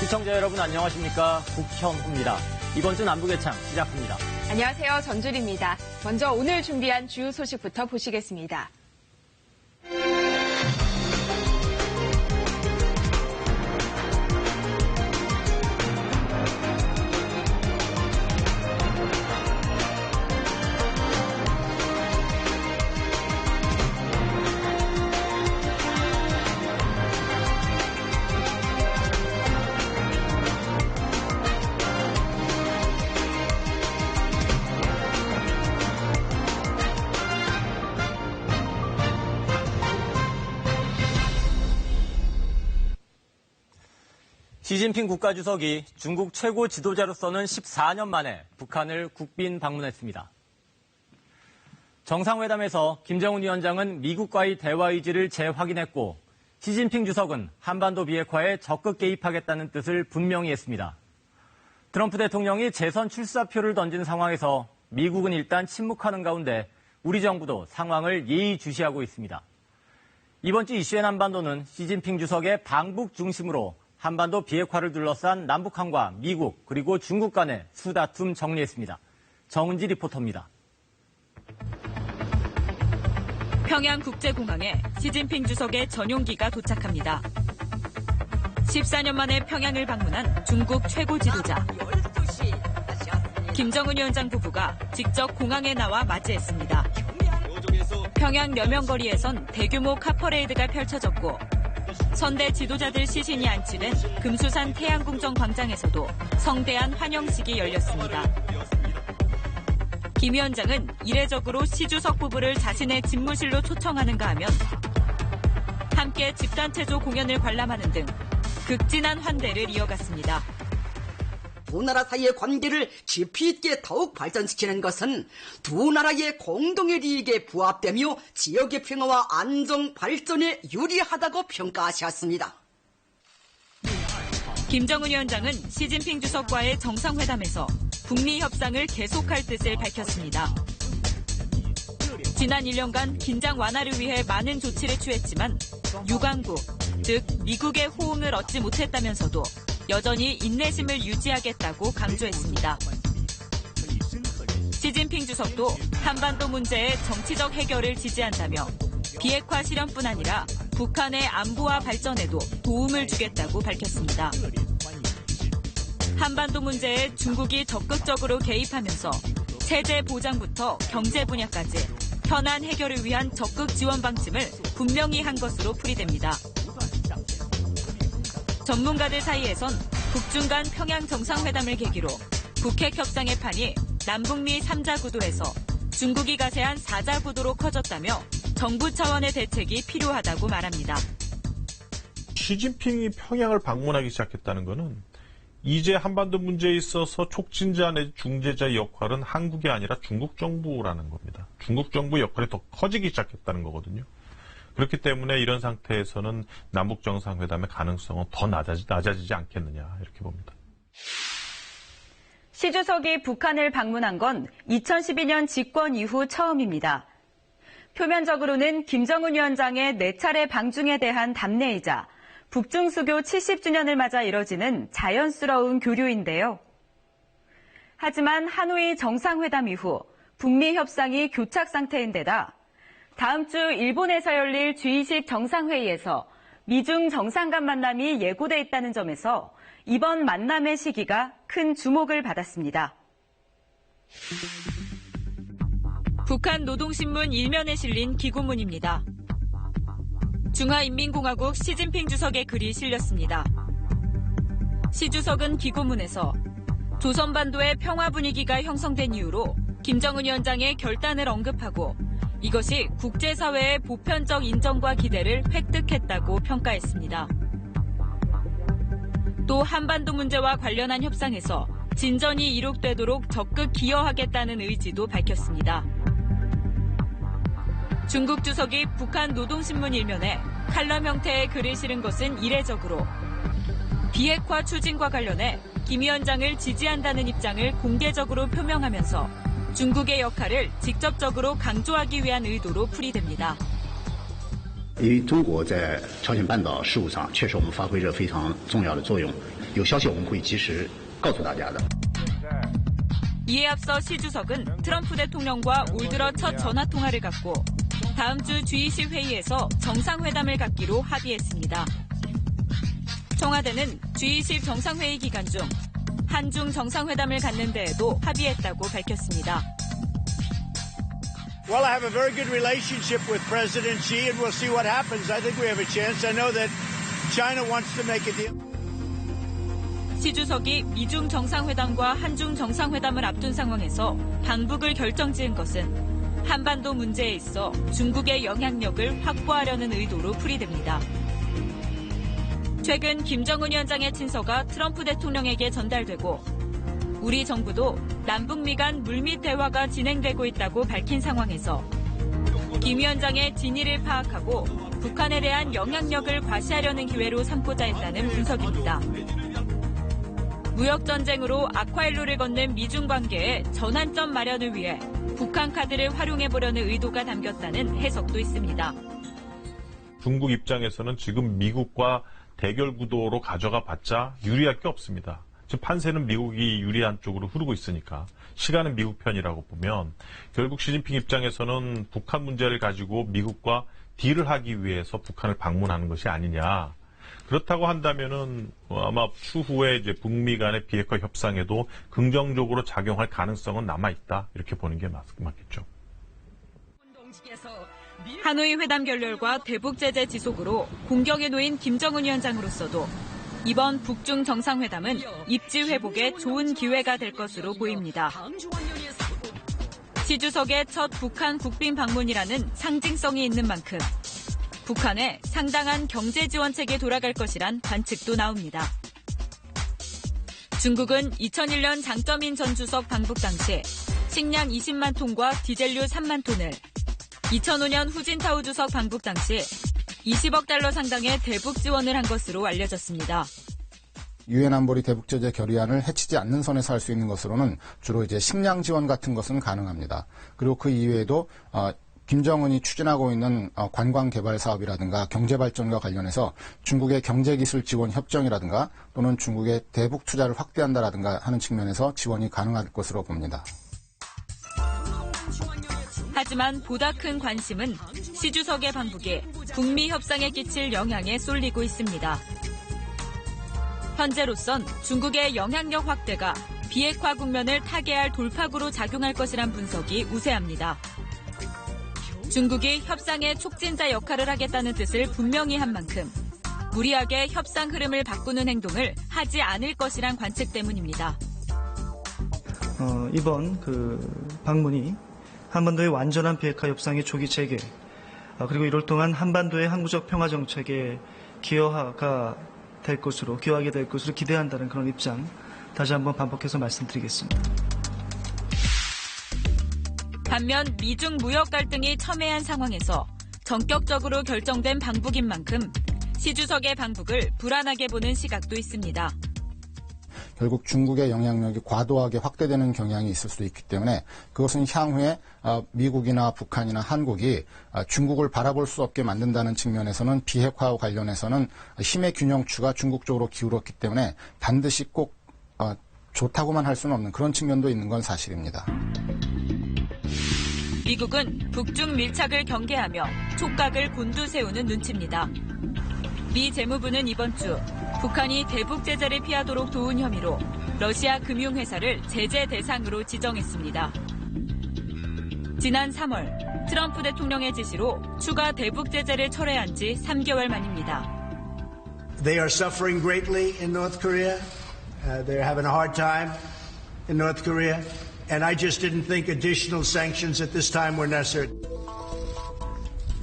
시청자 여러분 안녕하십니까? 국현우입니다. 이번 주 남북예창 시작합니다. 안녕하세요. 전주리입니다. 먼저 오늘 준비한 주요 소식부터 보시겠습니다. 시진핑 국가주석이 중국 최고 지도자로서는 14년 만에 북한을 국빈 방문했습니다. 정상회담에서 김정은 위원장은 미국과의 대화 의지를 재확인했고 시진핑 주석은 한반도 비핵화에 적극 개입하겠다는 뜻을 분명히 했습니다. 트럼프 대통령이 재선 출사표를 던진 상황에서 미국은 일단 침묵하는 가운데 우리 정부도 상황을 예의주시하고 있습니다. 이번 주 이슈엔 한반도는 시진핑 주석의 방북 중심으로 한반도 비핵화를 둘러싼 남북한과 미국 그리고 중국 간의 수다툼 정리했습니다. 정은지 리포터입니다. 평양국제공항에 시진핑 주석의 전용기가 도착합니다. 14년 만에 평양을 방문한 중국 최고 지도자. 김정은 위원장 부부가 직접 공항에 나와 맞이했습니다. 평양 려명거리에선 대규모 카퍼레이드가 펼쳐졌고 선대 지도자들 시신이 안치된 금수산 태양궁정 광장에서도 성대한 환영식이 열렸습니다. 김 위원장은 이례적으로 시 주석 부부를 자신의 집무실로 초청하는가 하면 함께 집단체조 공연을 관람하는 등 극진한 환대를 이어갔습니다. 두 나라 사이의 관계를 깊이 있게 더욱 발전시키는 것은 두 나라의 공동의利益에 부합되며 지역의 평화와 안정 발전에 유리하다고 평가하셨습니다. 김정은 위원장은 시진핑 주석과의 정상회담에서 북미 협상을 계속할 뜻을 밝혔습니다. 지난 1년간 긴장 완화를 위해 많은 조치를 취했지만 유관국, 즉 미국의 호응을 얻지 못했다면서도 여전히 인내심을 유지하겠다고 강조했습니다. 시진핑 주석도 한반도 문제의 정치적 해결을 지지한다며 비핵화 실현뿐 아니라 북한의 안보와 발전에도 도움을 주겠다고 밝혔습니다. 한반도 문제에 중국이 적극적으로 개입하면서 체제 보장부터 경제 분야까지 현안 해결을 위한 적극 지원 방침을 분명히 한 것으로 풀이됩니다. 전문가들 사이에선 북중 간 평양 정상회담을 계기로 북핵 협상의 판이 남북미 3자 구도에서 중국이 가세한 4자 구도로 커졌다며 정부 차원의 대책이 필요하다고 말합니다. 시진핑이 평양을 방문하기 시작했다는 것은 이제 한반도 문제에 있어서 촉진자 내지 중재자 역할은 한국이 아니라 중국 정부라는 겁니다. 중국 정부 역할이 더 커지기 시작했다는 거거든요. 그렇기 때문에 이런 상태에서는 남북 정상회담의 가능성은 더 낮아지지 않겠느냐 이렇게 봅니다. 시 주석이 북한을 방문한 건 2012년 집권 이후 처음입니다. 표면적으로는 김정은 위원장의 4차례 방중에 대한 답례이자 북중 수교 70주년을 맞아 이뤄지는 자연스러운 교류인데요. 하지만 하노이 정상회담 이후 북미 협상이 교착 상태인 데다 다음 주 일본에서 열릴 G20 정상회의에서 미중 정상 간 만남이 예고돼 있다는 점에서 이번 만남의 시기가 큰 주목을 받았습니다. 북한 노동신문 1면에 실린 기고문입니다. 중화인민공화국 시진핑 주석의 글이 실렸습니다. 시 주석은 기고문에서 조선반도의 평화 분위기가 형성된 이후로 김정은 위원장의 결단을 언급하고 이것이 국제사회의 보편적 인정과 기대를 획득했다고 평가했습니다. 또 한반도 문제와 관련한 협상에서 진전이 이룩되도록 적극 기여하겠다는 의지도 밝혔습니다. 중국 주석이 북한 노동신문 1면에 칼럼 형태의 글을 실은 것은 이례적으로 비핵화 추진과 관련해 김 위원장을 지지한다는 입장을 공개적으로 표명하면서 중국의 역할을 직접적으로 강조하기 위한 의도로 풀이됩니다. 因为中国在朝鲜半岛事务上确实我们发挥着非常重要的作用，有消息我们会及时告诉大家的。 이에 앞서 시 주석은 트럼프 대통령과 올 들어 첫 전화 통화를 갖고 다음 주 G20 회의에서 정상회담을 갖기로 합의했습니다. 청와대는 G20 정상회의 기간 중 한중 정상회담을 갖는 데에도 합의했다고 밝혔습니다. Well, I have a very good relationship with President Xi, and we'll see what happens. I think we have a chance. I know that China wants to make a deal. 시 주석이 미중 정상회담과 한중 정상회담을 앞둔 상황에서 방북을 결정지은 것은 한반도 문제에 있어 중국의 영향력을 확보하려는 의도로 풀이됩니다. 최근 김정은 위원장의 친서가 트럼프 대통령에게 전달되고 우리 정부도 남북미 간 물밑 대화가 진행되고 있다고 밝힌 상황에서 김 위원장의 진위를 파악하고 북한에 대한 영향력을 과시하려는 기회로 삼고자 했다는 분석입니다. 무역전쟁으로 악화일로를 걷는 미중 관계의 전환점 마련을 위해 북한 카드를 활용해보려는 의도가 담겼다는 해석도 있습니다. 중국 입장에서는 지금 미국과 대결 구도로 가져가 봤자 유리할 게 없습니다. 지금 판세는 미국이 유리한 쪽으로 흐르고 있으니까 시간은 미국 편이라고 보면 결국 시진핑 입장에서는 북한 문제를 가지고 미국과 딜을 하기 위해서 북한을 방문하는 것이 아니냐. 그렇다고 한다면은 아마 추후에 이제 북미 간의 비핵화 협상에도 긍정적으로 작용할 가능성은 남아있다. 이렇게 보는 게 맞겠죠. 하노이 회담 결렬과 대북 제재 지속으로 공격에 놓인 김정은 위원장으로서도 이번 북중 정상회담은 입지 회복에 좋은 기회가 될 것으로 보입니다. 시 주석의 첫 북한 국빈 방문이라는 상징성이 있는 만큼 북한에 상당한 경제 지원책이 돌아갈 것이란 관측도 나옵니다. 중국은 2001년 장쩌민 전 주석 방북 당시 식량 20만 톤과 디젤류 3만 톤을 2005년 후진타오 주석 방북 당시 20억 달러 상당의 대북 지원을 한 것으로 알려졌습니다. 유엔 안보리 대북 제재 결의안을 해치지 않는 선에서 할 수 있는 것으로는 주로 이제 식량 지원 같은 것은 가능합니다. 그리고 그 이외에도 김정은이 추진하고 있는 관광 개발 사업이라든가 경제 발전과 관련해서 중국의 경제 기술 지원 협정이라든가 또는 중국의 대북 투자를 확대한다라든가 하는 측면에서 지원이 가능할 것으로 봅니다. 하지만 보다 큰 관심은 시 주석의 방북이 북미 협상에 끼칠 영향에 쏠리고 있습니다. 현재로선 중국의 영향력 확대가 비핵화 국면을 타개할 돌파구로 작용할 것이란 분석이 우세합니다. 중국이 협상의 촉진자 역할을 하겠다는 뜻을 분명히 한 만큼 무리하게 협상 흐름을 바꾸는 행동을 하지 않을 것이란 관측 때문입니다. 이번 방문이 한반도의 완전한 비핵화 협상의 조기 재개, 그리고 이럴 동안 한반도의 항구적 평화 정책의 기여하게 될 것으로 기대한다는 그런 입장 다시 한번 반복해서 말씀드리겠습니다. 반면 미중 무역 갈등이 첨예한 상황에서 전격적으로 결정된 방북인 만큼 시 주석의 방북을 불안하게 보는 시각도 있습니다. 결국 중국의 영향력이 과도하게 확대되는 경향이 있을 수도 있기 때문에 그것은 향후에 미국이나 북한이나 한국이 중국을 바라볼 수 없게 만든다는 측면에서는 비핵화와 관련해서는 힘의 균형추가 중국 쪽으로 기울었기 때문에 반드시 꼭 좋다고만 할 수는 없는 그런 측면도 있는 건 사실입니다. 미국은 북중 밀착을 경계하며 촉각을 곤두세우는 눈치입니다. 미 재무부는 이번 주 북한이 대북 제재를 피하도록 도운 혐의로 러시아 금융회사를 제재 대상으로 지정했습니다. 지난 3월 트럼프 대통령의 지시로 추가 대북 제재를 철회한 지 3개월 만입니다. They are suffering greatly in North Korea. They're having a hard time in North Korea. And I just didn't think additional sanctions at this time were necessary.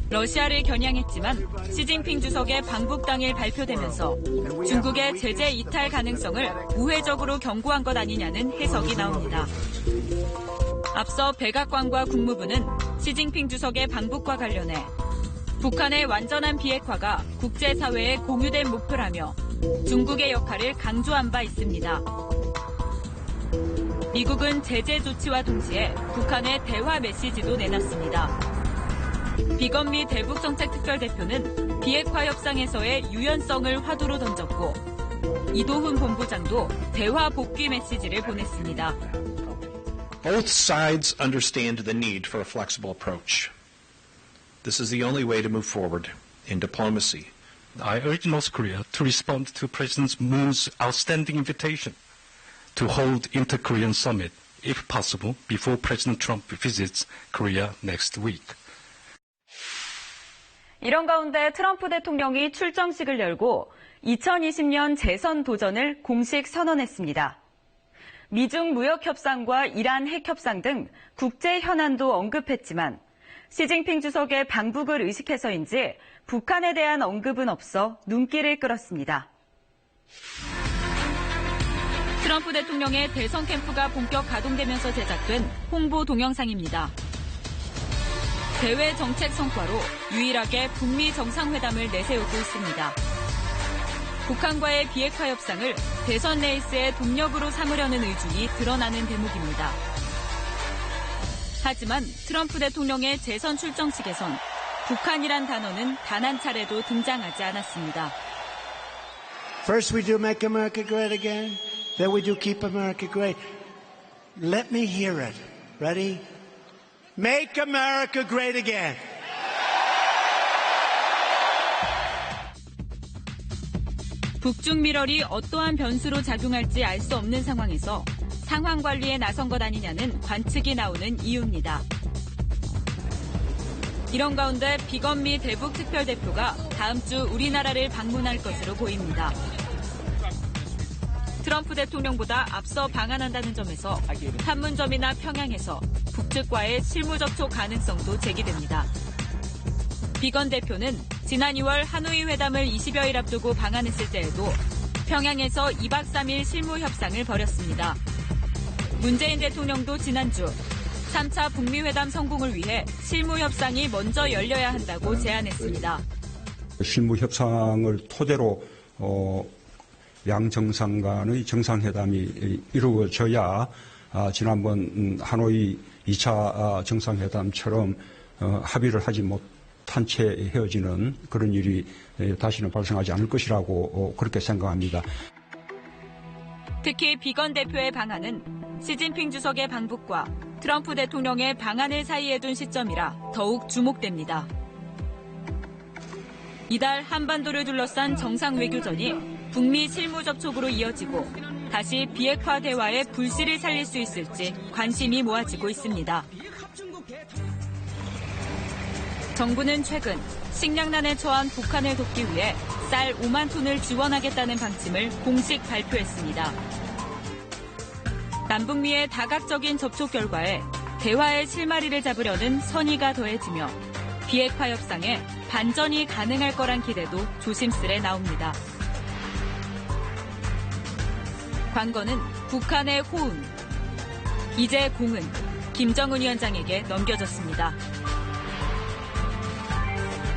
러시아를 겨냥했지만 시진핑 주석의 방북 당일 발표되면서 중국의 제재 이탈 가능성을 우회적으로 경고한 것 아니냐는 해석이 나옵니다. 앞서 백악관과 국무부는 시진핑 주석의 방북과 관련해 북한의 완전한 비핵화가 국제사회의 공유된 목표라며 중국의 역할을 강조한 바 있습니다. 미국은 제재 조치와 동시에 북한의 대화 메시지도 내놨습니다. 비건미 대북정책특별대표는 비핵화 협상에서의 유연성을 화두로 던졌고 이도훈 본부장도 대화 복귀 메시지를 보냈습니다. Both sides understand the need for a flexible approach. This is the only way to move forward in diplomacy. I urge North Korea to respond to President Moon's outstanding invitation to hold inter-Korean summit, if possible, before President Trump visits Korea next week. 이런 가운데 트럼프 대통령이 출정식을 열고 2020년 재선 도전을 공식 선언했습니다. 미중 무역 협상과 이란 핵 협상 등 국제 현안도 언급했지만 시진핑 주석의 방북을 의식해서인지 북한에 대한 언급은 없어 눈길을 끌었습니다. 트럼프 대통령의 대선 캠프가 본격 가동되면서 제작된 홍보 동영상입니다. 대외 정책 성과로 유일하게 북미 정상회담을 내세우고 있습니다. 북한과의 비핵화 협상을 대선 레이스의 동력으로 삼으려는 의중이 드러나는 대목입니다. 하지만 트럼프 대통령의 재선 출정식에선 북한이란 단어는 단 한 차례도 등장하지 않았습니다. First we do make America great again, then we do keep America great. Let me hear it. Ready? Make America great again. 북중 밀월이 어떠한 변수로 작용할지 알 수 없는 상황에서 상황 관리에 나선 것 아니냐는 관측이 나오는 이유입니다. 이런 가운데 비건미 대북특별대표가 다음 주 우리나라를 방문할 것으로 보입니다. 트럼프 대통령보다 앞서 방한한다는 점에서 판문점이나 평양에서 북측과의 실무 접촉 가능성도 제기됩니다. 비건 대표는 지난 2월 하노이 회담을 20여일 앞두고 방한했을 때에도 평양에서 2박 3일 실무 협상을 벌였습니다. 문재인 대통령도 지난주 3차 북미 회담 성공을 위해 실무 협상이 먼저 열려야 한다고 제안했습니다. 실무 협상을 토대로 양 정상 간의 정상회담이 이루어져야 지난번 하노이 2차 정상회담처럼 합의를 하지 못한 채 헤어지는 그런 일이 다시는 발생하지 않을 것이라고 그렇게 생각합니다. 특히 비건 대표의 방한은 시진핑 주석의 방북과 트럼프 대통령의 방한을 사이에 둔 시점이라 더욱 주목됩니다. 이달 한반도를 둘러싼 정상 외교전이 북미 실무 접촉으로 이어지고 다시 비핵화 대화의 불씨를 살릴 수 있을지 관심이 모아지고 있습니다. 정부는 최근 식량난에 처한 북한을 돕기 위해 쌀 5만 톤을 지원하겠다는 방침을 공식 발표했습니다. 남북미의 다각적인 접촉 결과에 대화의 실마리를 잡으려는 선의가 더해지며 비핵화 협상에 반전이 가능할 거란 기대도 조심스레 나옵니다. 관건은 북한의 호응. 이제 공은 김정은 위원장에게 넘겨졌습니다.